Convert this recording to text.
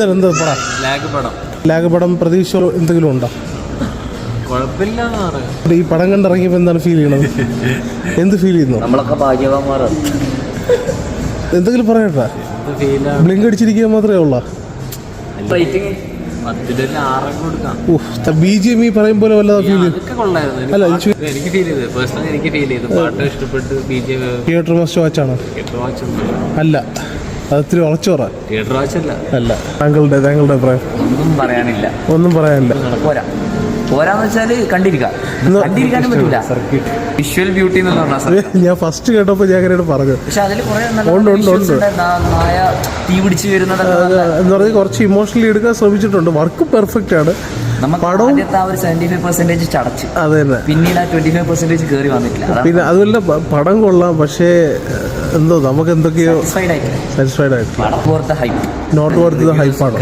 ഇതെന്താ പടം? ലാഗ് പടം പ്രതീക്ഷ എന്തെങ്കിലും ഉണ്ടോ? ഈ പടം കണ്ടിറങ്ങിയപ്പോൾ എന്താണ് ഫീൽ ചെയ്യണത്? എന്ത് ഫീൽ ചെയ്യുന്നു? നമ്മളൊക്കെ ഭാഗ്യവാന്മാരാണ്. എന്തെങ്കിലും പറയട്ടെ. ബ്ലിങ്ക് അടിച്ചിരിക്കുക മാത്രമേ ഉള്ളൂ. BGM പറയും പോലെ വല്ലതാ ഫീൽ ചെയ്തു? അല്ല, തിയേറ്റർ മസ്റ്റ് വാച്ച് ആണോ? അല്ല, അത് ഇത്തിരി ഉറച്ചോറ. അല്ല. താങ്കളുടെ അഭിപ്രായം? ഒന്നും പറയാനില്ല. പോരാന്ന് വെച്ചാല് കണ്ടിരിക്കാനും പറ്റില്ല. വിഷ്വൽ ബ്യൂട്ടി എന്ന് പറഞ്ഞാൽ ഞാൻ ഫസ്റ്റ് കേട്ടപ്പോൾ ഞാൻ അങ്ങനെയാണ് പറഞ്ഞത്. പക്ഷെ അതിൽ തീ പിടിച്ച് വരുന്നത് എന്ന് പറഞ്ഞാൽ കുറച്ച് ഇമോഷണലി എടുക്കാൻ ശ്രമിച്ചിട്ടുണ്ട്. വർക്ക് പെർഫെക്റ്റ് ആണ്. പടവും 75% ചടച്ച്, അത് തന്നെ. പിന്നീട് 25% കയറി വന്നിട്ടില്ല. പിന്നെ അതുപോലെ പടം കൊള്ളാം, പക്ഷേ എന്തോ നമുക്ക് എന്തൊക്കെയോ സാറ്റിസ്ഫൈഡ് ആയിട്ടില്ല. നോട്ട് വർത്ത് ദ ഹൈപ്പ് ആണ്.